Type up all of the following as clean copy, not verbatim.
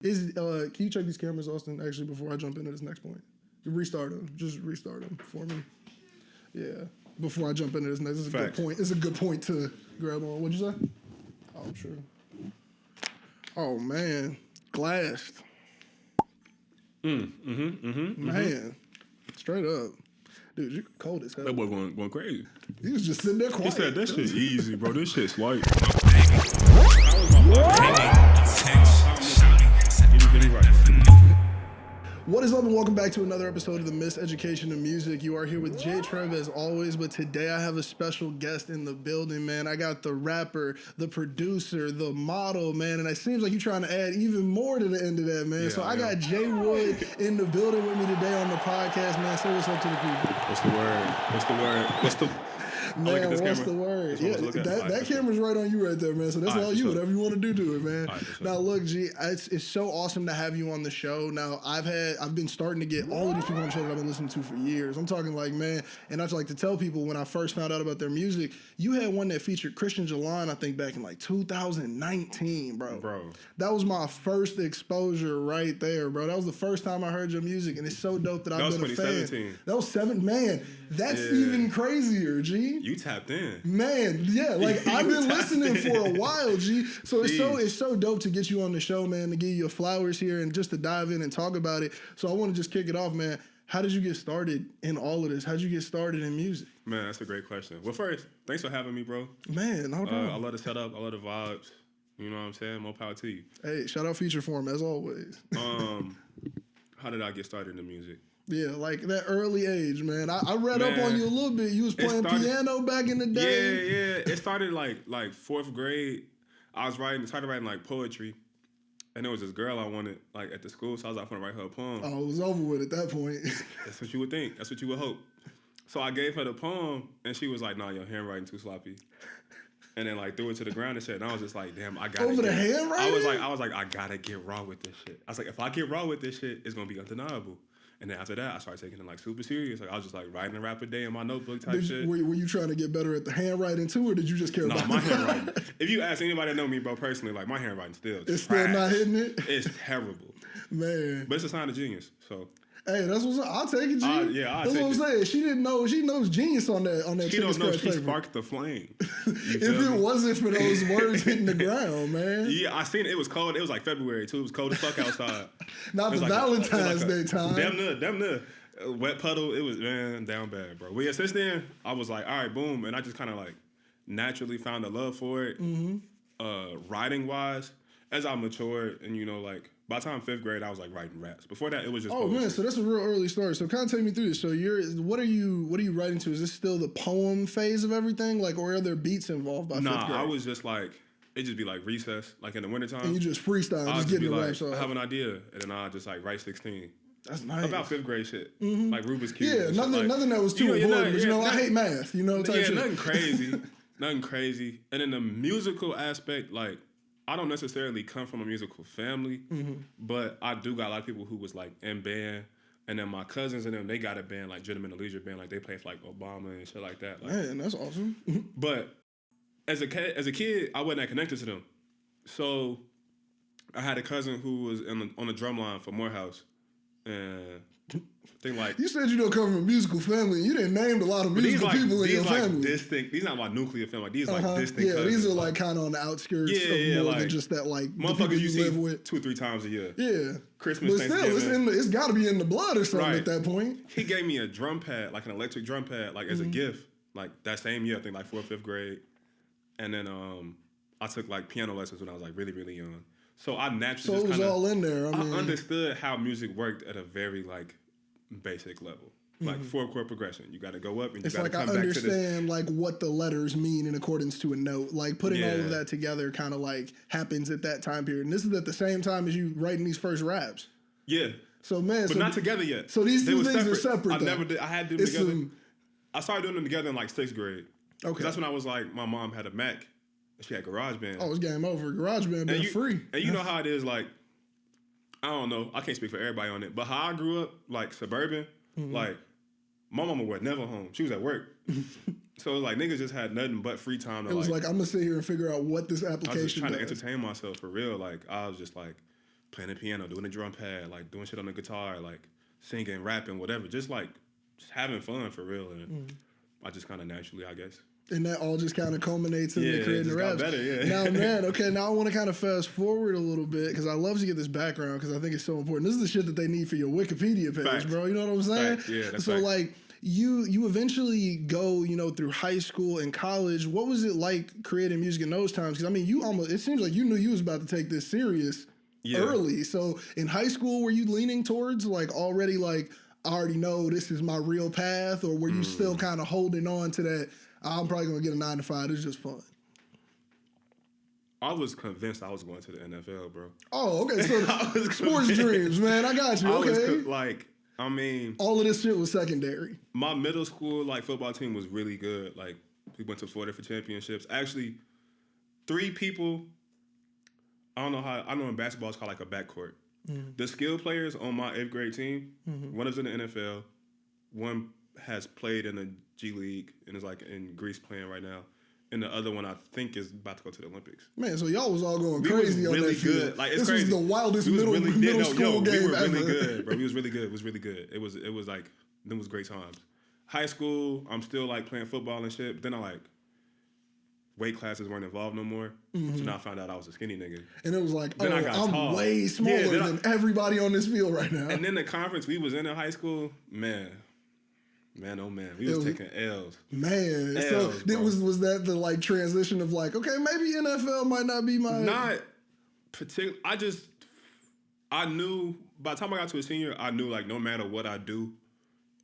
Can you check these cameras, Austin, actually, before I jump into this next point? Restart them. Just restart them for me. Yeah. Before I jump into this next, this is a good point. It's a good point to grab on. What'd you say? Oh, I'm sure. Oh, man. Glassed. Man. Straight up. Dude, you're cold as hell. That boy going crazy. He was just sitting there quiet. He said that shit easy, bro. This shit's light. What is up, and welcome back to another episode of the Miseducation of Music. You are here with J-Treb as always, but today I have a special guest in the building, man. I got the rapper, the producer, the model, man, and it seems like you're trying to add even more to the end of that, man. I got Jay Wood in the building with me today on the podcast, man. Say what's up to the people. What's the word? Man, what's the word? Yeah, that camera's right on you right there, man. So that's all you. Whatever you want to do to it, man. Now, look, G, it's so awesome to have you on the show. Now, I've been starting to get all of these people on the show that I've been listening to for years. I'm talking like, man, and I just like to tell people when I first found out about their music, you had one that featured Christian Jalan, I think back in like 2019, bro. That was my first exposure right there, bro. That was the first time I heard your music, and it's so dope that I've been a fan. That was 7, man. That's even crazier, G. You tapped in. Man, yeah, like I've been listening for a while, G. So it's so dope to get you on the show, man, to give you your flowers here and just to dive in and talk about it. So I want to just kick it off, man. How did you get started in all of this? How did you get started in music? Man, that's a great question. Well, first, thanks for having me, bro. Man, no problem. I love the setup. I love the vibes. You know what I'm saying? More power to you. Hey, shout out Feature Form as always. How did I get started in music? Yeah, like that early age, man. I read up on you a little bit. You was playing piano back in the day. Yeah. It started like fourth grade. I started writing like poetry. And there was this girl I wanted like at the school, so I was like, I'm gonna write her a poem. Oh, it was over with at that point. That's what you would think. That's what you would hope. So I gave her the poem, and she was like, "Nah, your handwriting too sloppy." And then like threw it to the ground and shit. And I was just like, "Damn, I got over the handwriting." I was like, I gotta get raw with this shit. I was like, if I get raw with this shit, it's gonna be undeniable. And then after that, I started taking it like super serious. Like I was just like writing a rap a day in my notebook type shit. Were you trying to get better at the handwriting too, or did you just care about my handwriting? If you ask anybody that know me, bro, personally, like my handwriting still it's trash. Still not hitting it? It's terrible. Man. But it's a sign of genius, so. Hey, that's what's up. I'll take it, G. That's what I'm saying. She didn't know. She knows genius on that. She don't know. She sparked the flame. If it wasn't for those words hitting the ground, man. Yeah, I seen it. It was cold. It was like February too. It was cold as fuck outside. Not the Valentine's Day time. Damn near. Wet puddle. It was down bad, bro. Well, yeah. Since then, I was like, all right, boom, and I just kind of like naturally found a love for it. Writing wise, as I matured, and like. By the time 5th grade, I was like writing raps. Before that, it was just poetry. Man, so that's a real early story. So kind of take me through this. So what are you writing to? Is this still the poem phase of everything? Like, or are there beats involved by 5th grade? Nah, I was just like, it just be like recess, like in the wintertime. And you just freestyle, just getting the raps off. I have an idea, and then I just like write 16. That's nice. About 5th grade shit. Like Rubik's Cube. Yeah, nothing that was too important, but I hate math, type shit. Nothing crazy. Nothing crazy. And in the musical aspect, like, I don't necessarily come from a musical family, but I do got a lot of people who was like in band, and then my cousins and them, they got a band like Gentlemen of Leisure band, like they play for like Obama and shit like that. Like, man, that's awesome. But as a kid, I wasn't that connected to them, so I had a cousin who was on the drum line for Morehouse, and thing like you said you don't come from a musical family. You didn't name a lot of musical people in your family. These not my nuclear family. Like, these like distinct. Yeah, cousins. These are like kind of on the outskirts of more than just that like the people you live with 2 or 3 times a year. Yeah, Christmas, but Thanksgiving. Still, it's got to be in the blood or something at that point. He gave me a drum pad, like an electric drum pad, like as a gift. Like that same year, I think like 4th, 5th grade, and then I took like piano lessons when I was like really, really young. So I naturally so it was all in there. I understood how music worked at a very like basic level, like 4-chord progression. You got to go up and you got to come back to this. It's like I understand like what the letters mean in accordance to a note. Like putting all of that together kind of like happens at that time period. And this is at the same time as you writing these first raps. Yeah. So man, but not together yet. So these two things are separate. I never did. I had to do them together. I started doing them together in like 6th grade. Okay. That's when I was like, my mom had a Mac. She had GarageBand. Oh, it's game over. GarageBand been free. And you know how it is, like, I don't know. I can't speak for everybody on it. But how I grew up, like, suburban, like, my mama was never home. She was at work. So, like, niggas just had nothing but free time. It was like, I'm going to sit here and figure out what this application I was just trying does. to entertain myself for real. Like, I was just like, playing the piano, doing the drum pad, like doing shit on the guitar, like singing, rapping, whatever. Just having fun for real. And I just kind of naturally, I guess. And that all just kind of culminates in the creating the raps. Better, yeah. Now, man, okay, now I want to kind of fast forward a little bit because I love to get this background because I think it's so important. This is the shit that they need for your Wikipedia page, Facts. bro. You know what I'm saying? Facts. Yeah, that's so, right. like, you eventually go, through high school and college. What was it like creating music in those times? Because, I mean, it seems like you knew you was about to take this serious early. So, in high school, were you leaning towards, like, already, like, I already know this is my real path? Or were you still kind of holding on to that, I'm probably going to get a 9 to 5. It's just fun. I was convinced I was going to the NFL, bro. Oh, okay. So sports dreams, man. I got you. Okay. All of this shit was secondary. My middle school, football team was really good. Like, we went to 4 different championships. Actually, 3 people, I know in basketball it's called, a backcourt. Mm-hmm. The skill players on my 8th grade team, one is in the NFL, one has played in the G League and is in Greece playing right now, and the other one I think is about to go to the Olympics. Man, so y'all was all going crazy on that field. Good. This was the wildest middle school game ever. We were really good, bro. We was really good. It was really good. It was them was great times. High school, I'm still playing football and shit. But then weight classes weren't involved no more. Mm-hmm. So now I found out I was a skinny nigga. And it was I'm tall. Way smaller than everybody on this field right now. And then the conference we was in high school, man, oh man, we was taking L's. Man, so was that the transition of okay, maybe NFL might not be my... Not particular. I knew by the time I got to a senior, I knew no matter what I do,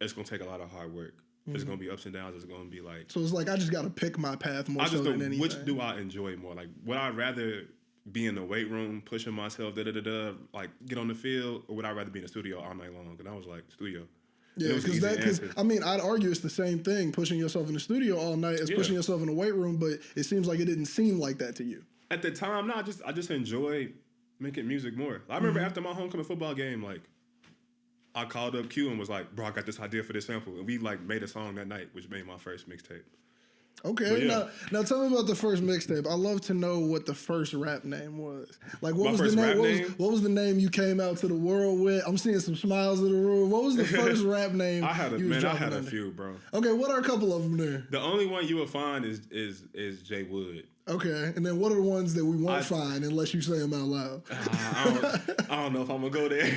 it's gonna take a lot of hard work. It's gonna be ups and downs. It's gonna be So it's I just gotta pick my path more so than anything. Which do I enjoy more? Would I rather be in the weight room pushing myself, get on the field, or would I rather be in the studio all night long? And I was studio. Yeah, because I'd argue it's the same thing, pushing yourself in the studio all night as pushing yourself in the weight room, but it seems like it didn't seem like that to you. At the time, no, I just enjoy making music more. I remember after my homecoming football game, I called up Q and was like, bro, I got this idea for this sample. And we made a song that night, which made my first mixtape. Okay, now tell me about the first mixtape. I love to know what the first rap name was. What was the name? What was the name you came out to the world with? I'm seeing some smiles in the room. What was the first rap name? I had a few, bro. Okay, what are a couple of them there? The only one you will find is J Wood. Okay, and then what are the ones that we won't find unless you say them out loud? I don't know if I'm gonna go there.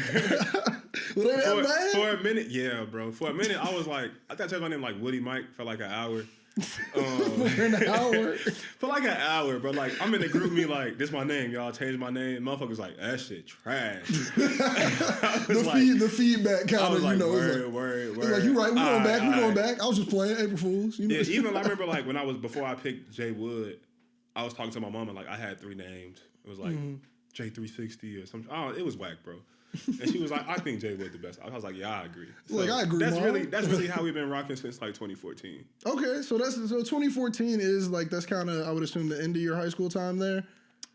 Well, they that bad? For a minute, yeah, bro. For a minute, I was I thought I told my name Woody Mike for an hour. For an hour? For an hour, bro. I'm in the group me this my name, y'all. Change my name. Motherfuckers that shit trash. The feedback counter, I was word. It's you right, we going back. I was just playing April Fools. Yeah, even I remember before I picked J Wood, I was talking to my mom and I had 3 names. It was J360 or something. Oh, it was whack, bro. And she was like, I think J Wood the best. I was like, yeah, I agree. So I agree. That's really how we've been rocking since 2014. Okay, so 2014 is that's kind of, I would assume, the end of your high school time there.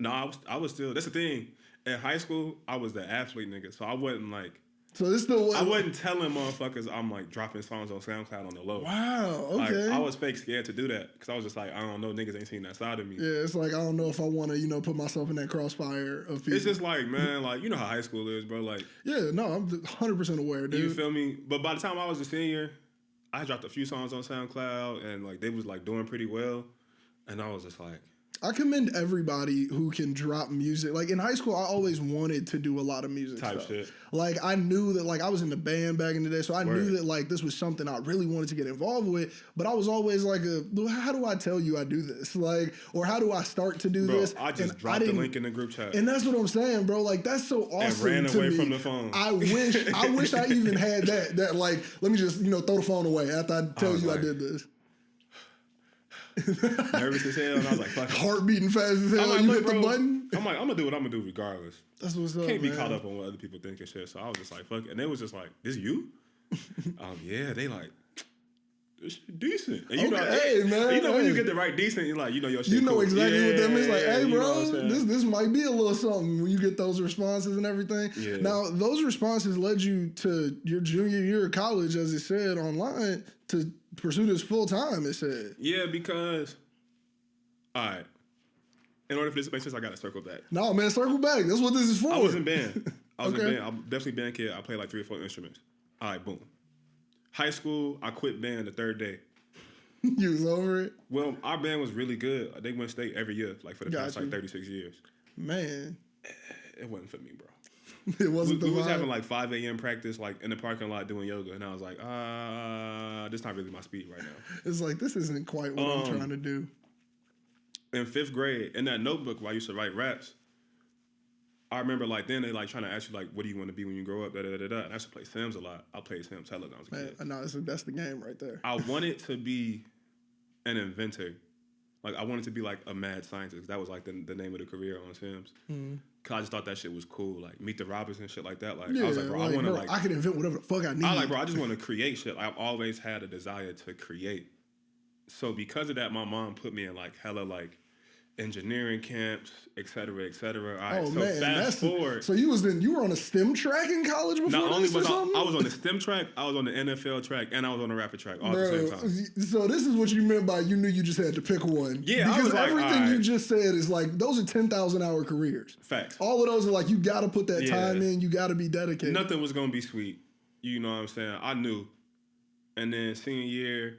No, I was still. That's the thing. In high school, I was the athlete nigga, so I wasn't So this still I wasn't telling motherfuckers I'm dropping songs on SoundCloud on the low. Wow, okay. I was fake scared to do that because I was just I don't know, niggas ain't seen that side of me. Yeah, it's I don't know if I want to, put myself in that crossfire of people. It's just man, you know how high school is, bro. Yeah, no, I'm 100% aware, dude. You feel me? But by the time I was a senior, I dropped a few songs on SoundCloud and they was doing pretty well, and I was just I commend everybody who can drop music. In high school, I always wanted to do a lot of music stuff. Shit. I knew that, I was in the band back in the day, so I knew that, this was something I really wanted to get involved with, but I was always how do I tell you I do this? Or how do I start to do this? I just dropped the link in the group chat. And that's what I'm saying, bro. That's so awesome. And ran away from the phone. I wish I even had that, let me just, throw the phone away after I tell you I did this. Nervous as hell, and I was fuck it. Heart beating fast as hell. You hit the button. I'm I'm gonna do what I'm gonna do regardless. That's what's up. Can't be caught up on what other people think and shit. So I was just fuck it. And they was just this you? Yeah, they this shit decent. And when you get the right decent, you're your shit. You know exactly what that means. Hey, bro, this this might be a little something when you get those responses and everything. Yeah. Now, those responses led you to your junior year of college, as it said online, to pursue this full time. It said. Yeah, because all right, in order for this to make sense, I got to circle back. No, man, circle back. That's what this is for. I was in band. I was in band. I'm definitely band kid. I played like 3 or 4 instruments. All right, boom. High school, I quit band the 3rd day. You was over it? Well, our band was really good. They went state every year, like for the past like 36 years. Man. It wasn't for me, bro. It wasn't we was having like 5 a.m. practice, like in the parking lot doing yoga, and I was like, this not really my speed right now. It's like, this isn't quite what I'm trying to do. In 5th grade, in that notebook where I used to write raps, I remember like then they like trying to ask you like, what do you want to be when you grow up? And I used to play Sims a lot. I played Sims hella when I was a kid. Man, no, that's the game right there. I wanted to be an inventor. Like I wanted to be like a mad scientist. That was like the name of the career on Sims. Mm-hmm. Cause I just thought that shit was cool. Like Meet the Robinsons and shit like that. Like I was like, bro, I want to like. I can invent whatever the fuck I need. I like, bro, I just want to create shit. I've always had a desire to create. So because of that, my mom put me in like hella like engineering camps, et cetera, et cetera. All right, so man, fast forward. So you were on a STEM track in college before? Not only was I was on the STEM track, I was on the NFL track, and I was on the rapid track all at the same time. So this is what you meant by you knew you just had to pick one. Yeah, because I was like, everything you just said is like those are 10,000-hour careers. Facts. All of those are like you got to put that time in. You got to be dedicated. Nothing was gonna be sweet. You know what I'm saying? I knew. And then senior year,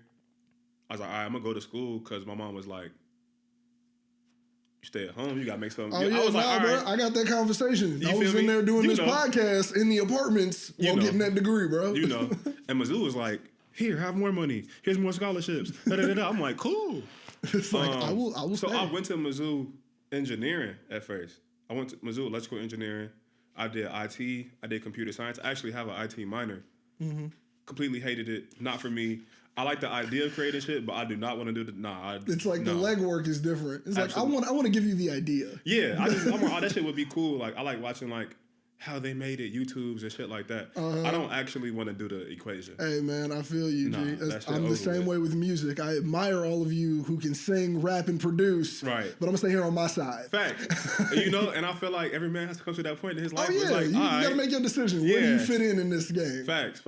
I was like, all right, I'm gonna go to school because my mom was like, stay at home. You gotta make something. Oh yeah, I was like, bro, I got that conversation. I was in there doing this podcast in the apartments while getting that degree, bro. You know, and Mizzou was like, "Here, have more money. Here's more scholarships." I'm like, "Cool." It's like I will. So I went to Mizzou engineering at first. I went to Mizzou electrical engineering. I did IT. I did computer science. I actually have an IT minor. Mm-hmm. Completely hated it. Not for me. I like the idea of creating shit, but I do not want to do the. It's like the legwork is different. It's Absolutely. Like I want to give you the idea. Yeah, that shit would be cool. Like I like watching like how they made it, YouTubes and shit like that. I don't actually want to do the equation. Hey man, I feel you, G. I'm the same way with music. I admire all of you who can sing, rap, and produce. Right. But I'm gonna stay here on my side. Facts. And I feel like every man has to come to that point in his life. Oh yeah, like, you gotta make your decision. Where do you fit in this game? Facts.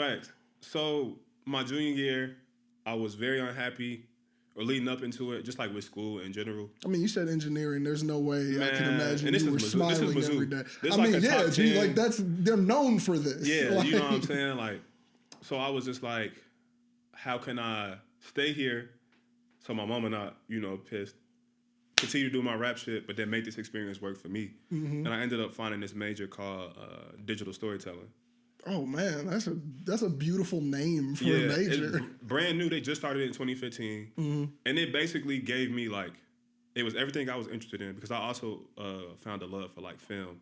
So my junior year, I was very unhappy, or leading up into it, just like with school in general. I mean, you said engineering. There's no way I can imagine you were smiling every day. They're known for this. Yeah, like, you know what I'm saying? Like, so I was just like, how can I stay here so my mama not, pissed, continue to do my rap shit, but then make this experience work for me. Mm-hmm. And I ended up finding this major called digital storytelling. Oh man, that's a beautiful name for a major. Brand new. They just started it in 2015, mm-hmm. and it basically gave me it was everything I was interested in because I also found a love for like film.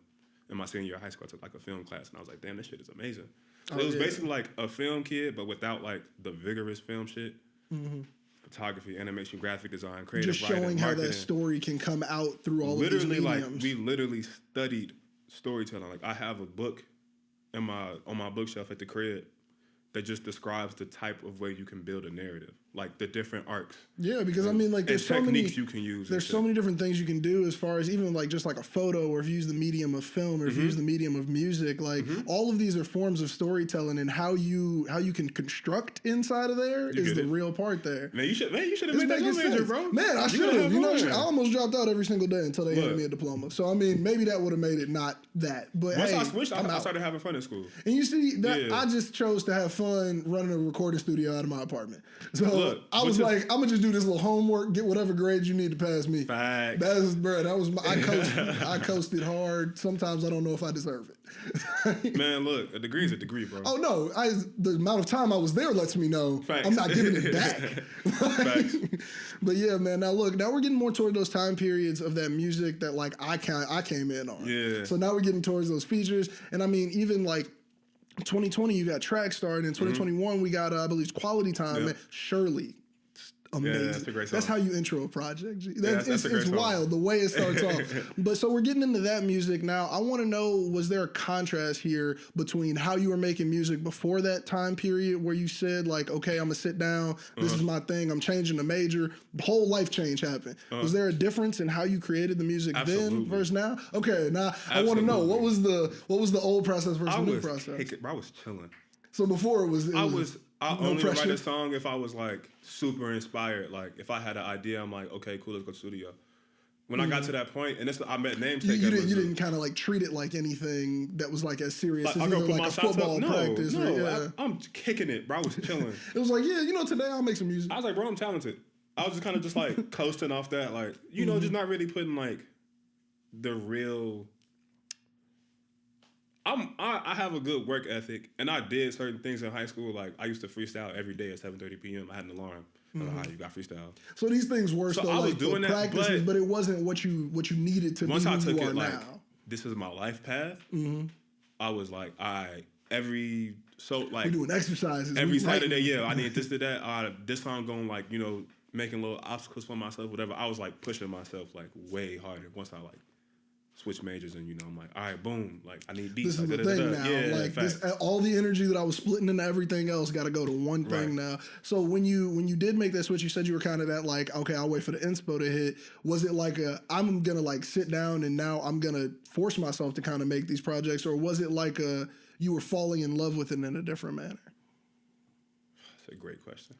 In my senior year of high school, I took like a film class, and I was like, damn, this shit is amazing. So it was basically like a film kid, but without like the vigorous film shit. Mm-hmm. Photography, animation, graphic design, creative just writing, showing how that story can come out through all of these mediums. We literally studied storytelling. Like I have a book on my bookshelf at the crib that just describes the type of way you can build a narrative, like the different arcs. Yeah, because there's so many techniques you can use. There's so many different things you can do as far as even like just like a photo, or if you use the medium of film, or if you use the medium of music. Like all of these are forms of storytelling, and how you can construct inside of there is the real part there. Man, you should have made that your major, bro. Man, I should have. I almost dropped out every single day until they handed me a diploma. So maybe that would have made it not that. But once I switched, I started having fun in school. And you see, I just chose to have fun running a recording studio out of my apartment. So I was like, I'm gonna just do this little homework, get whatever grades you need to pass me. Facts. I coasted hard. Sometimes I don't know if I deserve it. Man, look, a degree is a degree, bro. Oh no, the amount of time I was there lets me know I'm not giving it back. Facts. But yeah, man. Now we're getting more toward those time periods of that music that like I came in on. Yeah. So now we're getting towards those features, and even like 2020, you got Track Star, and in 2021 we got I believe Quality Time. Yep. Shirley. Amazing. Yeah, that's a great song. That's how you intro a project. It's wild the way it starts off. But so we're getting into that music now. I want to know, was there a contrast here between how you were making music before that time period where you said like, okay, I'm gonna sit down, this is my thing, I'm changing the major, whole life change happened. Was there a difference in how you created the music then versus now? Okay, now I want to know what was the old process versus the new process? I was chilling. So before I only would write a song if I was like super inspired. Like if I had an idea, I'm like, okay, cool, let's go to the studio. When I got to that point, and I met Namesake. You didn't kind of like treat it like anything that was like as serious as either like a football practice. No, I'm kicking it, bro. I was chilling. It was like, yeah, today I'll make some music. I was like, bro, I'm talented. I was just kind of just like coasting off that, like, just not really putting like the real. I have a good work ethic, and I did certain things in high school. Like I used to freestyle every day at 7:30 p.m. I had an alarm. How you got freestyle. So these things were still I was like doing practices, but it wasn't what you needed to once be I took who you it are like now. This is my life path. I was like, we're doing exercises every Saturday. Yeah, I need this to that. This time going like making little obstacles for myself, whatever. I was like pushing myself like way harder once I like switch majors and I'm like, all right, boom, like I need beats. This is the thing now. Yeah, like this, all the energy that I was splitting into everything else got to go to one thing now. So when you did make that switch, you said you were kind of that like, okay, I'll wait for the inspo to hit. Was it like I'm gonna like sit down and now I'm gonna force myself to kind of make these projects, or was it like you were falling in love with it in a different manner? That's a great question.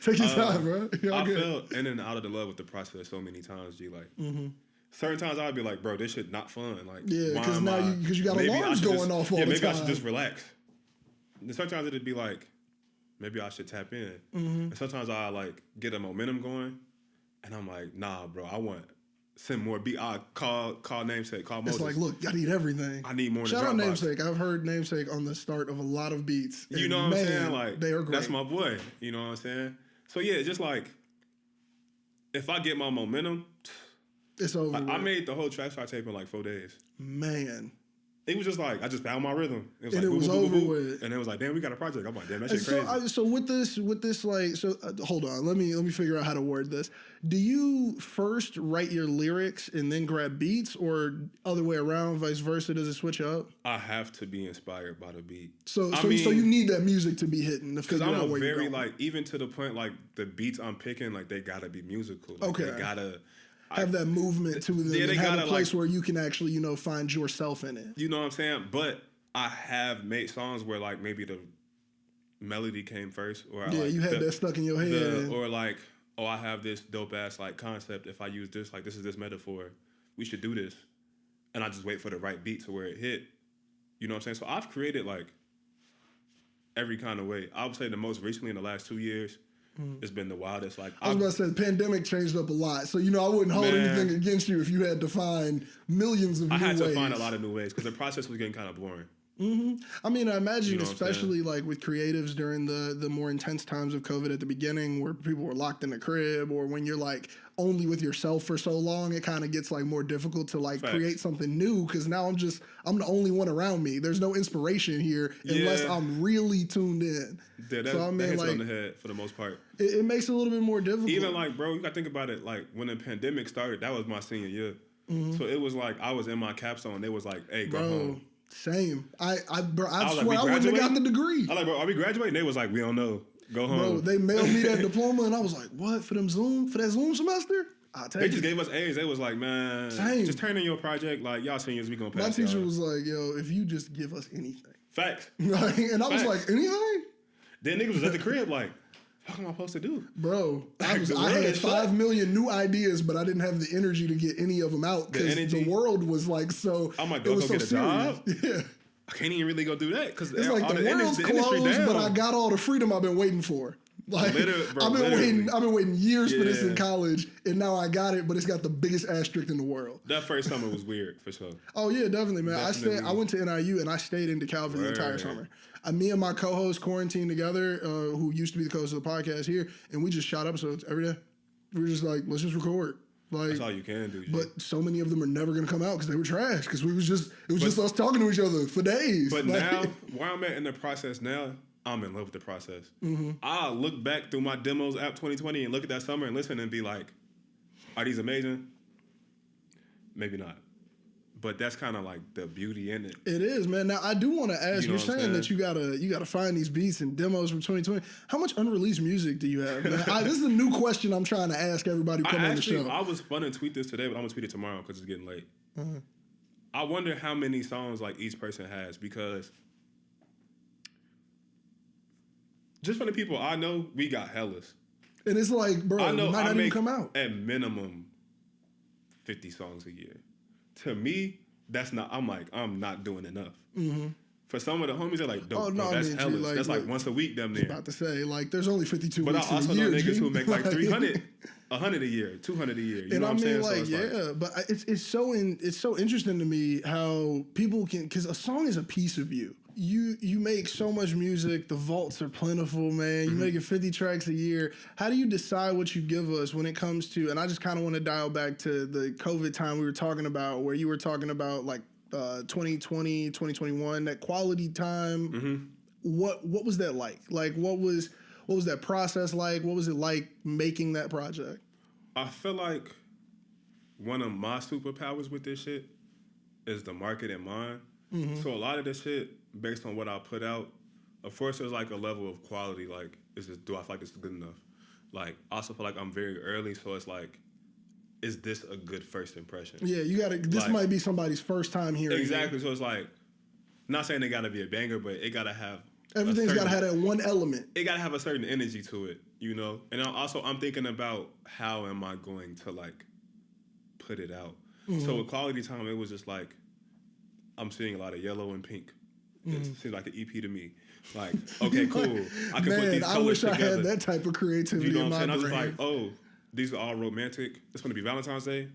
Take your time, bro. I fell in and out of the love with the process so many times, G. Like. Certain times I'd be like, bro, this shit not fun. Like, yeah, because now you got alarms going off all the time. Maybe I should just relax. And sometimes it'd be like, maybe I should tap in. And sometimes I like get a momentum going, and I'm like, nah, bro, I want send more beat. I call Namesake, call Moses. It's like, look, I need everything. I need more. Shout out Namesake. I've heard Namesake on the start of a lot of beats. You know what I'm saying? Like, they are great. That's my boy. You know what I'm saying? So yeah, just like if I get my momentum. It's over. I made the whole Track Star tape in like 4 days. Man. It was just like, I just found my rhythm. It was and like, it was over with. And it was like, damn, we got a project. I'm like, damn, that shit crazy. So with this, like, hold on. Let me figure out how to word this. Do you first write your lyrics and then grab beats, or other way around, vice versa? Does it switch up? I have to be inspired by the beat. So you need that music to be hitting to figure out where you're going. Because I'm like, even to the point, like, the beats I'm picking, like, they gotta be musical. Like, okay. They gotta... have that movement to them, and have a place where you can actually, find yourself in it. You know what I'm saying? But I have made songs where like maybe the melody came first, or you had that stuck in your head, or like, oh, I have this dope ass like concept. If I use this, like this is this metaphor, we should do this, and I just wait for the right beat to where it hit. You know what I'm saying? So I've created like every kind of way. I would say the most recently in the last 2 years. It's been the wildest. Like I was about to say, the pandemic changed up a lot. So, I wouldn't hold anything against you if you had to find millions of new ways. I had to find a lot of new ways because the process was getting kind of boring. I mean, I imagine, especially like with creatives during the more intense times of COVID at the beginning, where people were locked in the crib, or when you're like only with yourself for so long, it kind of gets like more difficult to like create something new, because now I'm the only one around me. There's no inspiration here unless I'm really tuned in. Yeah, that hits on the head for the most part. It makes it a little bit more difficult. Even like, bro, you got to think about it. Like when the pandemic started, that was my senior year. So it was like I was in my capstone. They was like, "Hey, go home." Same. I swear I wouldn't have got the degree. I like, bro, are we graduating? They was like, we don't know. Go home. Bro, they mailed me that diploma, and I was like, what, for that Zoom semester? They just gave us A's. They was like, man, just turn in your project. Like, y'all seniors, we gonna pass. My teacher was like, yo, if you just give us anything. Facts. And I was like, anything? Then niggas was at the crib like, what am I supposed to do? Bro, I had 5 million new ideas, but I didn't have the energy to get any of them out because the world was like so. I'm like, go get a job? Yeah. I can't even really go do that because it's like the world's closed, but I got all the freedom I've been waiting for. Like I've been waiting years for this in college, and now I got it, but it's got the biggest asterisk in the world. That first summer was weird for sure. Oh yeah, definitely, man. I went to NIU and I stayed in DeKalb for the entire summer. Me and my co-host quarantined together, who used to be the co-host of the podcast here, and we just shot episodes every day. We were just like, let's just record. Like, that's all you can do. But so many of them are never gonna come out because they were trash. Because it was just us talking to each other for days. But now, where I'm at in the process now, I'm in love with the process. I look back through my demos app 2020 and look at that summer and listen and be like, are these amazing? Maybe not. But that's kind of like the beauty in it. It is, man. Now I do want to ask. You're saying that you gotta find these beats and demos from 2020. How much unreleased music do you have? Man? This is a new question I'm trying to ask everybody who come on the show. I was fun to tweet this today, but I'm gonna tweet it tomorrow because it's getting late. I wonder how many songs like each person has, because just from the people I know, we got hellas. And it's like, bro, I know might not even come out. At minimum 50 songs a year. To me, that's not. I'm not doing enough. For some of the homies, they're like, dope. No, that's hella. Like, that's like once a week, them there. About to say, like, there's only 52 weeks in a year. But I also know niggas who make like 300, 100 a year, 200 a year. You know what I'm saying? Like, so yeah, but it's so interesting to me how people can, because a song is a piece of you. You make so much music. The vaults are plentiful, man. You making 50 tracks a year. How do you decide what you give us when it comes to? And I just kind of want to dial back to the COVID time we were talking about, where you were talking about like 2020, 2021, that quality time. What was that like? Like, what was that process like? What was it like making that project? I feel like one of my superpowers with this shit is the market in mind. So a lot of this shit, based on what I put out, of course there's like a level of quality, like, do I feel like this is good enough? Like, I also feel like I'm very early, so it's like, is this a good first impression? Yeah, you gotta, this like, might be somebody's first time hearing it. Exactly, so it's like, not saying it gotta be a banger, but it gotta have, everything's gotta have that one element. It gotta have a certain energy to it, you know? And also, I'm thinking about how am I going to like, put it out? So with quality time, it was just like, I'm seeing a lot of yellow and pink. It seems like an EP to me. Like, okay, cool. I can put these colors together. I wish I had that type of creativity. You know in what I'm my saying? brain. I was just like, oh, these are all romantic. It's going to be Valentine's Day.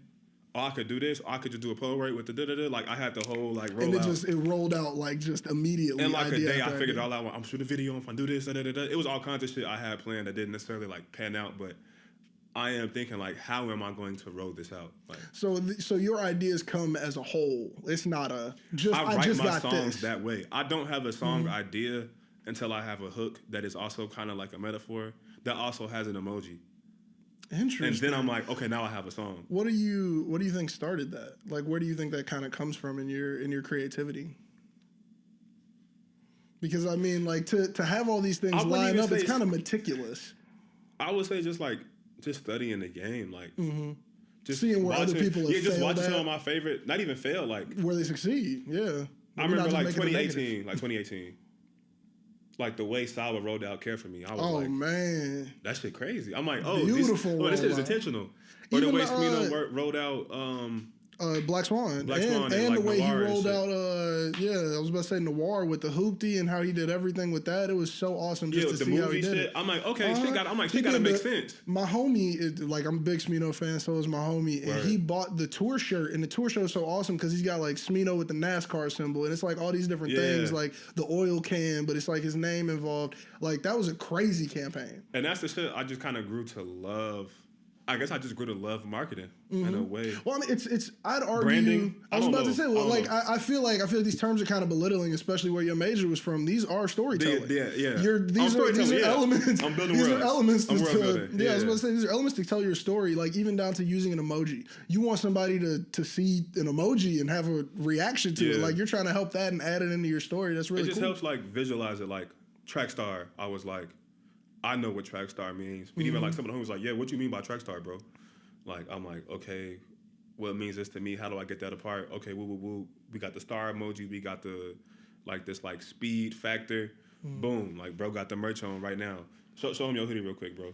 Oh, I could do this. Or I could just do a Polaroid with the da-da-da. Like, I had the whole, like, roll out. And it rolled out, like, just immediately. And, like, a day, I figured it all out. I'm shooting a video. If I do this, da-da-da-da. It was all kinds of shit I had planned that didn't necessarily, like, pan out. But I am thinking, like, how am I going to roll this out? Like, so your ideas come as a whole. It's not a just. I write just my got songs this. that way. I don't have a song idea until I have a hook that is also kind of like a metaphor that also has an emoji. Interesting. And then I'm like, okay, now I have a song. What do you think started that? Like, where do you think that kind of comes from in your creativity? Because I mean, like to have all these things line up, it's kind of meticulous. I would say just studying the game, like just seeing where other people have failed. Just watching some of my favorite, not even fail, like where they succeed. Yeah, I remember like 2018, like the way Sawa rolled out "Care for Me." I was like, man, that shit crazy. I'm like, oh, beautiful. This shit is intentional. Or even the way Smino rolled out. Black Swan, and the way he rolled out, I was about to say Noir with the hoopty and how he did everything with that. It was so awesome just to see how he did it. I'm like, okay, she gotta make sense. My homie, I'm a big Smino fan, so is my homie, and he bought the tour shirt, and the tour shirt is so awesome because he's got like Smino with the NASCAR symbol, and it's like all these different things, like the oil can, but it's like his name involved. Like that was a crazy campaign, and that's the shit I just kind of grew to love. I guess I just grew to love marketing in a way. Well, I mean, it's. I'd argue. Branding? I was about to say. Well, like I feel like these terms are kind of belittling, especially where your major was from. These are storytelling. These are elements. I'm building these worlds. are elements. I was about to say these are elements to tell your story. Like even down to using an emoji. You want somebody to see an emoji and have a reaction to it. Like you're trying to help that and add it into your story. That's really cool. It just helps like visualize it. Like Trackstar, I was like, I know what Trackstar means. But even like some of the homies like, yeah, what you mean by Trackstar, bro? Like, I'm like, okay, what means this to me? How do I get that apart? Okay, woo. We got the star emoji. We got the, this speed factor. Boom. Like, bro got the merch on right now. Show him your hoodie real quick, bro.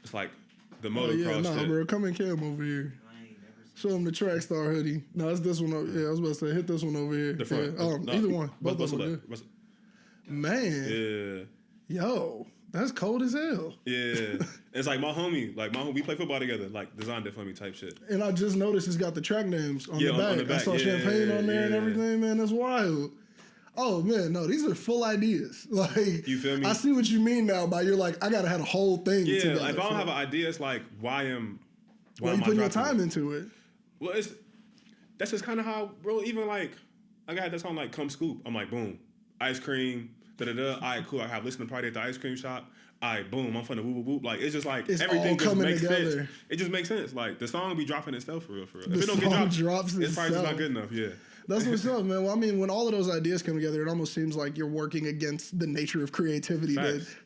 It's like the motocross shit. Bro, come in cam over here. Show him the Trackstar hoodie. No, it's this one. I was about to say, hit this one over here. The front. Yeah. Either one. Both of them. Man. Yeah. Yo. That's cold as hell. Yeah. It's like my homie, we play football together, like designed it for me type shit. And I just noticed it's got the track names on the back. On the back. I saw Champagne on there and everything, man. That's wild. Oh man, no, these are full ideas. Like, you feel me? I see what you mean now by you're like, I gotta have a whole thing together. Yeah, like if I don't have an idea, it's like why am you putting your time into it? Well, that's just kind of how, bro, even like I got this song like Come Scoop. I'm like, boom, ice cream. Da-da-da. All right, cool. I have listening party at the ice cream shop. All right, boom. I'm finna whoop, whoop, whoop. Like, it's just like, everything just makes sense. It just makes sense. Like, the song be dropping itself for real. If it don't get dropped, it's probably just not good enough, yeah. That's what's up, man. Well, I mean, when all of those ideas come together, it almost seems like you're working against the nature of creativity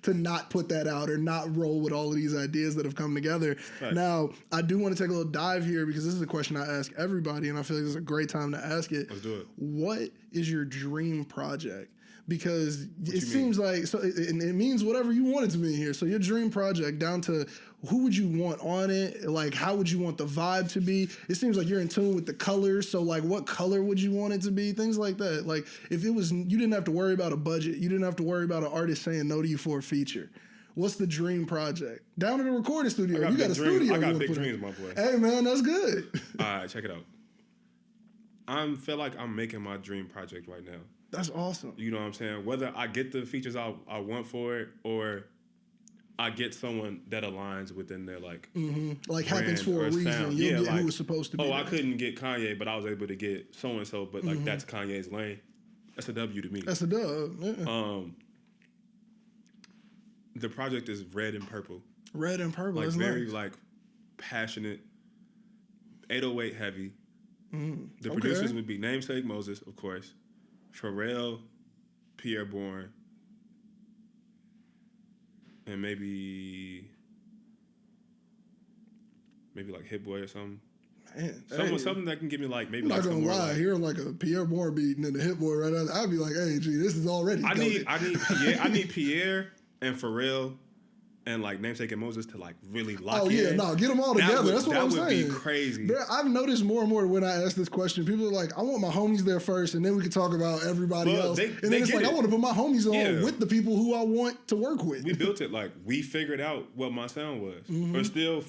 to not put that out or not roll with all of these ideas that have come together. Facts. Now, I do want to take a little dive here because this is a question I ask everybody, and I feel like this is a great time to ask it. Let's do it. What is your dream project? because it seems like it means whatever you want it to mean here. So your dream project down to who would you want on it? Like, how would you want the vibe to be? It seems like you're in tune with the colors. So, like, what color would you want it to be? Things like that. Like, if it was, you didn't have to worry about a budget. You didn't have to worry about an artist saying no to you for a feature. What's the dream project? Down in the recording studio. You got a studio. I got big dreams, my boy. Hey, man, that's good. All right, check it out. I feel like I'm making my dream project right now. That's awesome. You know what I'm saying? Whether I get the features I want for it or I get someone that aligns within their like happens for a reason. You'll get who was supposed to be. I couldn't get Kanye, but I was able to get so and so. But like that's Kanye's lane. That's a W to me. That's a dub. Yeah. The project is red and purple. Red and purple. Like that's very nice. like passionate. 808 heavy. The producers would be Namesake Moses, of course, Pharrell, Pierre Bourne. And maybe like Hit Boy or something. Man, something that can give me like maybe. I'm not gonna lie, like, hearing like a Pierre Bourne beat and then the Hit Boy right now, I'd be like, hey, gee, this is already. I need Pierre and Pharrell and like Namesake and Moses to like really lock in. Oh yeah, no, get them all together. That's what I'm saying. That would be crazy. I've noticed more and more when I ask this question, people are like, I want my homies there first, and then we can talk about everybody else. And then it's like, I want to put my homies on with the people who I want to work with. We built it like we figured out what my sound was, but still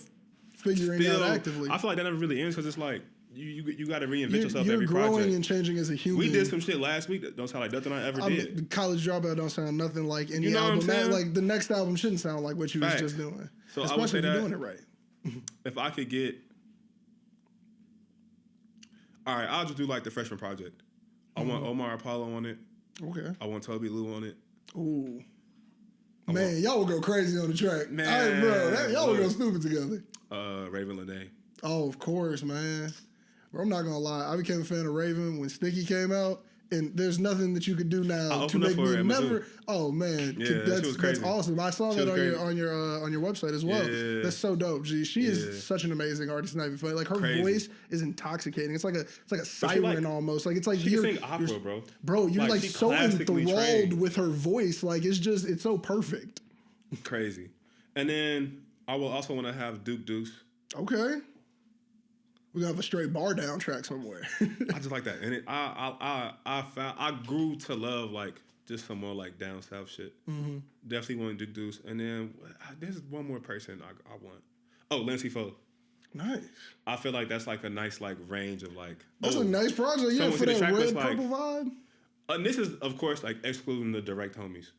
figuring out actively. I feel like that never really ends because it's like you got to reinvent yourself you're every growing project. And changing as a human. We did some shit last week that don't sound like nothing I ever did. The College Dropout don't sound nothing like any album. What I'm saying? Like the next album shouldn't sound like what you was just doing. So especially I would say if you're doing it right. If I could get, all right, I'll just do like the Freshman Project. I want Omar Apollo on it. Okay. I want Toby Lou on it. Ooh. Man, y'all will go crazy on the track. Man, y'all will go stupid together. Raven Lene. Oh, of course, man. Bro, I'm not gonna lie. I became a fan of Raven when Sticky came out, and there's nothing that you could do now to make me never. Oh man, yeah, that's awesome. I saw that on your website as well. Yeah. That's so dope. G, she is such an amazing artist. Not even funny. Like her voice is intoxicating. It's like a siren almost. Like it's like she can sing opera, bro. Bro, you're like so enthralled with her voice. Like it's so perfect. Crazy. And then I will also want to have Duke Deuce. Okay. We're gonna have a straight bar down track somewhere. I just like that. And I grew to love like just some more like down south shit. Definitely want Duke Deuce. And then there's one more person I want. Oh, Lindsay Foe. Nice. I feel like that's like a nice like range of like. That's a nice project. Yeah, for that red purple vibe. And this is of course like excluding the direct homies.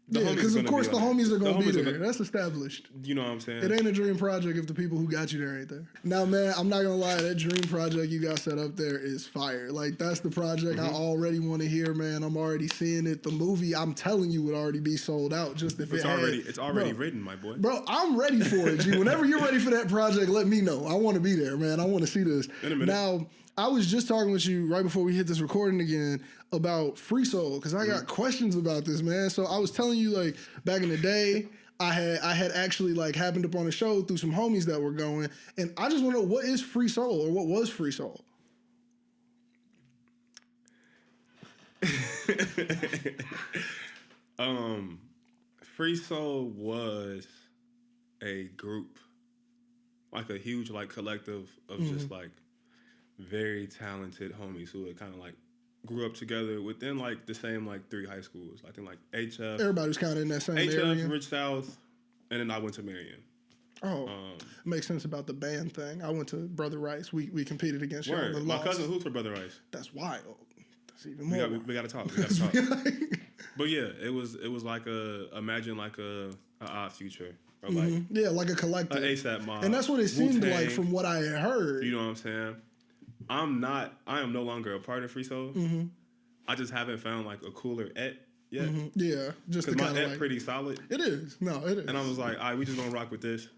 Yeah, because of course the homies are going to be there. That's established. You know what I'm saying? It ain't a dream project if the people who got you there ain't there. Now, man, I'm not going to lie. That dream project you got set up there is fire. Like, that's the project I already want to hear, man. I'm already seeing it. The movie, I'm telling you, would already be sold out just if it's already written, my boy. Bro, I'm ready for it, G. Whenever you're ready for that project, let me know. I want to be there, man. I want to see this. In a minute. Now, I was just talking with you right before we hit this recording again about Free Soul because I got questions about this, man. So I was telling you, like, back in the day, I had actually like happened upon a show through some homies that were going, and I just want to know, what is Free Soul or what was Free Soul? Free Soul was a group, like a huge like collective of just like very talented homies who had kind of like grew up together within like the same like 3 high schools. I think like HF. Everybody was kind of in that same area. HF, Rich South, and then I went to Marion. Oh, makes sense about the band thing. I went to Brother Rice. We competed against you. My cousin hooped for Brother Rice. That's wild. That's even more. We got to talk. But yeah, it was like imagine like a Odd Future. Or like like a collective. An ASAP Mob. And that's what it seemed Wu-Tang, like from what I had heard. You know what I'm saying? I am no longer a part of Free Soul. I just haven't found like a cooler yet. Yeah, just because my like, pretty solid. It is. No, it is. And I was like, all right, we just gonna rock with this.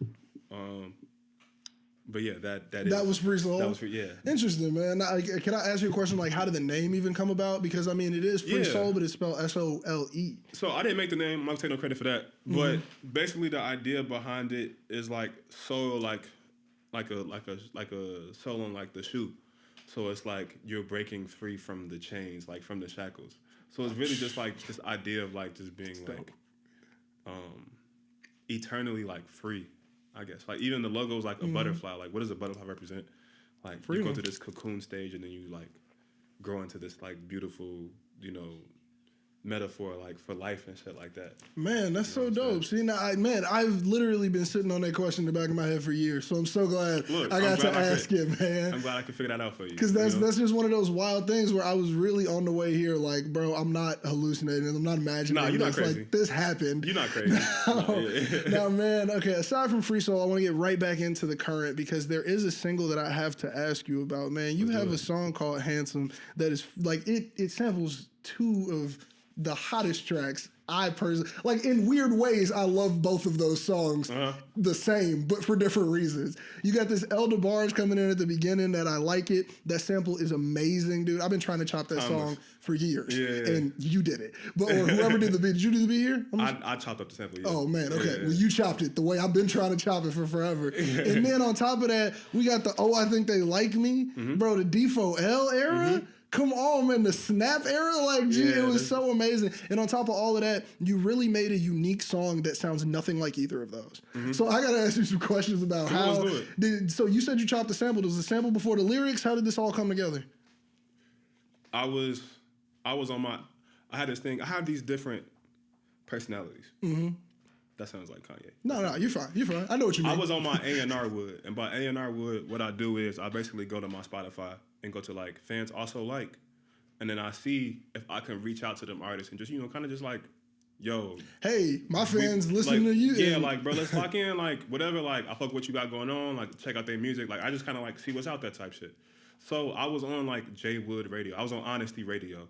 But yeah, that was Free Soul. That was free. Yeah. Interesting, man. Now, can I ask you a question? Like, how did the name even come about? Because I mean, it is Free Soul, but it's spelled SOLE. So I didn't make the name. I'm not gonna take no credit for that. But basically, the idea behind it is like soul, like a soul on like the shoe. So it's like you're breaking free from the chains, like from the shackles. So it's really just like this idea of like just being like eternally like free, I guess. Like even the logo is like a butterfly. Like what does a butterfly represent? Like you go through this cocoon stage and then you like grow into this like beautiful, metaphor like for life and shit like that. Man, that's so dope. See, now, I've literally been sitting on that question in the back of my head for years, so I'm so glad I got to ask it, man. I'm glad I could figure that out for you. Because that's just one of those wild things where I was really on the way here, like, bro, I'm not hallucinating, I'm not imagining. Nah, you're not crazy. Like, this happened. You're not crazy. Now, man, okay, aside from Free Soul, I want to get right back into the current because there is a single that I have to ask you about, man. You have a song called Handsome that is, like, it samples two of the hottest tracks. I personally, like, in weird ways, I love both of those songs the same, but for different reasons. You got this El DeBarge coming in at the beginning that I like it. That sample is amazing, dude. I've been trying to chop that song for years, and you did it. But or whoever did the beat, did you do the beat here? I chopped up the sample. Yeah. Oh man, okay. Well, you chopped it the way I've been trying to chop it for forever. And then on top of that, we got the I Think They Like Me, bro. The D4L era. Come on, man, the Snap era, like, it was so amazing. And on top of all of that, you really made a unique song that sounds nothing like either of those. So I gotta ask you some questions about so you said you chopped the sample. Was the sample before the lyrics? How did this all come together? I was on I had this thing. I have these different personalities. That sounds like Kanye. No, you're fine. You're fine. I know what you mean. I was on my A&R wood, and by A&R wood, what I do is I basically go to my Spotify and go to like fans also like, and then I see if I can reach out to them artists and just kind of just like, yo, hey, my fans listen to you. Yeah, like bro, let's lock in like whatever. Like I fuck what you got going on. Like check out their music. Like I just kind of like see what's out there type shit. So I was on like J Wood Radio. I was on Honesty Radio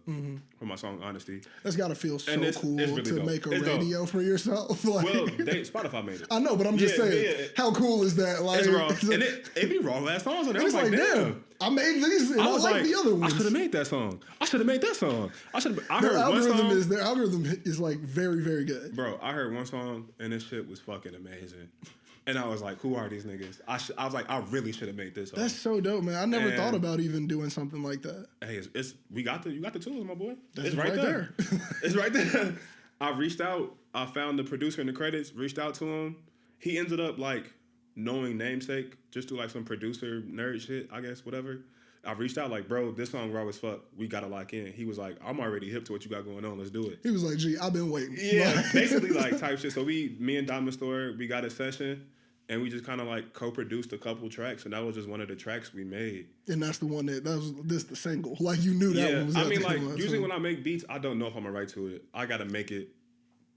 for my song Honesty. That's gotta feel so cool really to dope. Make a radio dope. For yourself. Like, well, Spotify made it. I know, but I'm just saying, how cool is that? Like, it's raw, and it be raw last songs on it. It's like, damn, I made these, and I was like the other ones. I should have made that song. I should have made that song. Their algorithm is like very, very good. Bro, I heard one song and this shit was fucking amazing. And I was like, who are these niggas? I was like, I really should have made this song. That's so dope, man. I never thought about even doing something like that. Hey, you got the tools, my boy. It's right there. It's right there. I reached out. I found the producer in the credits, reached out to him. He ended up like knowing Namesake just through like some producer nerd shit, I guess, whatever. I reached out like, bro, this song raw as fuck. We gotta lock in. He was like, I'm already hip to what you got going on. Let's do it. He was like, gee, I've been waiting. Yeah, basically like type shit. So me and Diamond Store, we got a session. And we just kind of like co-produced a couple tracks, and that was just one of the tracks we made. And that's the one that was the single. Like you knew that one was. I mean, like usually when I make beats, I don't know if I'm gonna write to it. I gotta make it,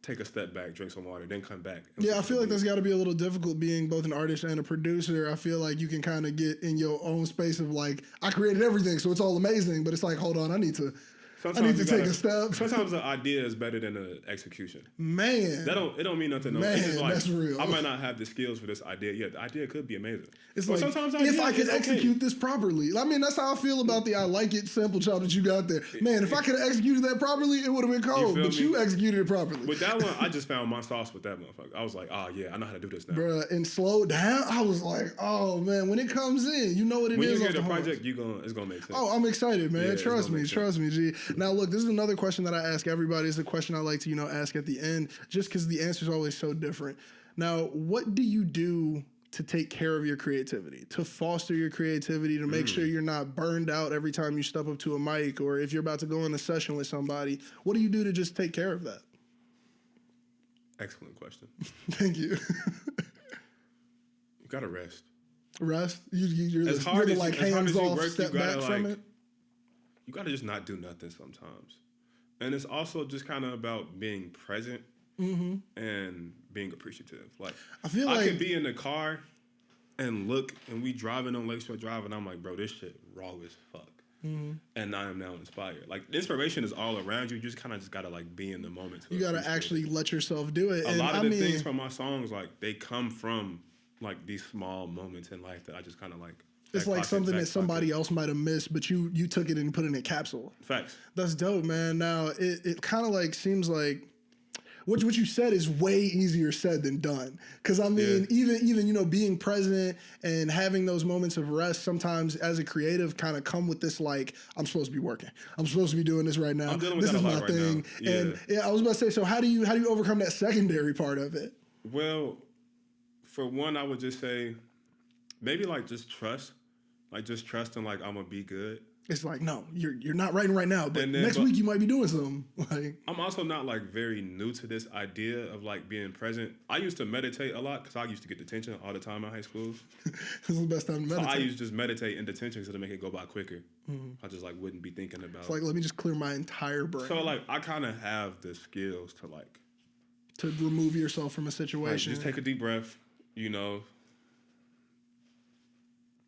take a step back, drink some water, then come back. Yeah, I feel like that's got to be a little difficult being both an artist and a producer. I feel like you can kind of get in your own space of like, I created everything, so it's all amazing. But it's like, hold on, I need to take a step. Sometimes the idea is better than the execution. Man, it don't mean nothing. Man, it's just like, that's real. I might not have the skills for this idea yet. The idea could be amazing. It's but like sometimes if I could execute this properly. I mean, that's how I feel about the I Like It sample chop that you got there. Man, if I could have executed that properly, it would have been cold. But you executed it properly. With that one, I just found my sauce with that motherfucker. I was like, oh yeah, I know how to do this now. Bruh, and slow down. I was like, oh man, when it comes in, you know what it is. When you hear the project, it's gonna make sense. Oh, I'm excited, man. Yeah, trust me, G. Now look, this is another question that I ask everybody. It's a question I like to, ask at the end, just because the answer is always so different. Now, what do you do to take care of your creativity, to foster your creativity, to make sure you're not burned out every time you step up to a mic, or if you're about to go in a session with somebody? What do you do to just take care of that? Excellent question. Thank you. You gotta rest. Rest? You're the like hands-off step back from it? You gotta just not do nothing sometimes. And it's also just kind of about being present and being appreciative. Like I feel like I can be in the car and look, and we driving on Lakeshore Drive, and I'm like, bro, this shit raw as fuck. And I am now inspired. Like inspiration is all around you. You just kind of gotta like be in the moment. You gotta actually let yourself do it. A lot of the things from my songs, like they come from like these small moments in life that I just kind of like. It's like something that somebody else might have missed, but you took it and put it in a capsule. Facts. That's dope, man. Now, it kind of like seems like what you said is way easier said than done. Because I mean, even you know, being present and having those moments of rest sometimes as a creative kind of come with this like, I'm supposed to be working. I'm supposed to be doing this right now. I'm dealing this with that is a lot my right thing. now. Yeah. And I was about to say, so how do you overcome that secondary part of it? Well, for one, I would just say maybe like just trust. Like just trusting like I'm gonna be good. It's like, no, you're not writing right now, but next week you might be doing something. Like, I'm also not like very new to this idea of like being present. I used to meditate a lot because I used to get detention all the time in high school. This is the best time to meditate. So I used to just meditate in detention so to make it go by quicker. I just like wouldn't be thinking about. It's like, let me just clear my entire brain. So like I kind of have the skills to like to remove yourself from a situation. Like, just take a deep breath. You know.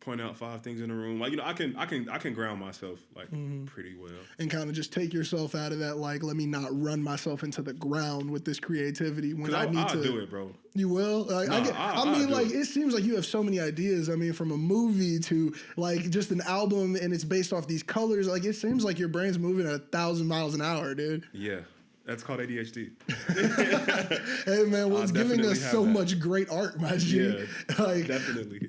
Point out 5 things in the room. Like, you know, I can ground myself like pretty well. And kind of just take yourself out of that, like, let me not run myself into the ground with this creativity when I need to. I'll do it, bro. You will? Like, I mean, like, it seems like you have so many ideas. I mean, from a movie to like just an album and it's based off these colors. Like, it seems like your brain's moving at 1,000 miles an hour, dude. Yeah. That's called ADHD. Hey, man, what's giving us so much great art, my G. Yeah, like, definitely.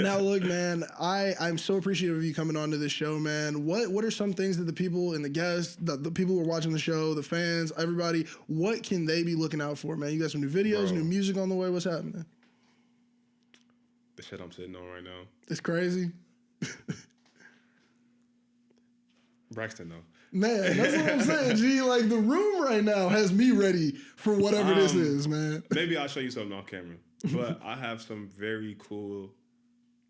Now, look, man, I'm so appreciative of you coming on to this show, man. What are some things that the people and the guests, the people who are watching the show, the fans, everybody, what can they be looking out for, man? You got some new videos, new music on the way. What's happening? The shit I'm sitting on right now. It's crazy. Braxton, though. Man, that's what I'm saying, G. Like, the room right now has me ready for whatever this is, man. Maybe I'll show you something off camera. But I have some very cool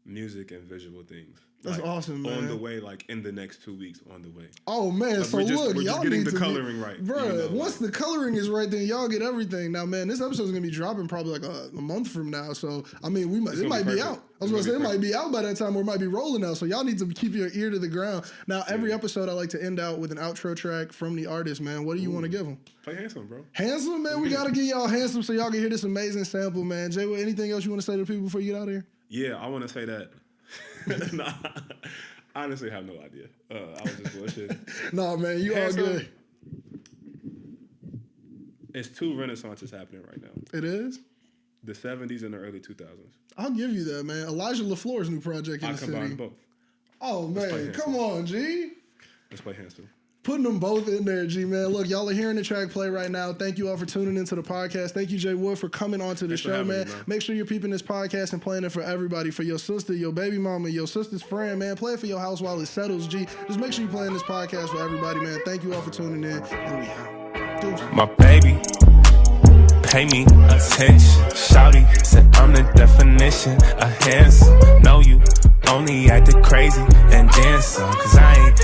music and visual things. That's like, awesome, man. On the way, like in the next 2 weeks, on the way. Oh, man. Like, so we're look, just y'all getting need the to coloring right. Bro, you know, once the coloring is right, then y'all get everything. Now, man, this episode's going to be dropping probably like a month from now. So, I mean, it might be out. I was going to say it might be out by that time or it might be rolling out. So, y'all need to keep your ear to the ground. Now, every episode, I like to end out with an outro track from the artist, man. What do you want to give them? Play Handsome, bro. Handsome, man? We got to get y'all Handsome so y'all can hear this amazing sample, man. Jay, anything else you want to say to the people before you get out of here? Yeah, I want to say that. Nah, I honestly have no idea. I was just bullshitting. Nah, man, you all good. It's 2 renaissances happening right now. It is? The 70s and the early 2000s. I'll give you that, man. Elijah LaFleur's new project in the city. I combined both. Oh, man, come on, G. Let's play Handsome. Putting them both in there, G, man. Look, y'all are hearing the track play right now. Thank you all for tuning into the podcast. Thank you, Jay Wood, for coming on to the show, man. Make sure you're peeping this podcast and playing it for everybody, for your sister, your baby mama, your sister's friend, man. Play it for your house while it settles, G. Just make sure you're playing this podcast for everybody, man. Thank you all for tuning in, and we out. Deuces. My baby, pay me attention. Shouty said I'm the definition of handsome. Know you only acted crazy and then some, 'cause I ain't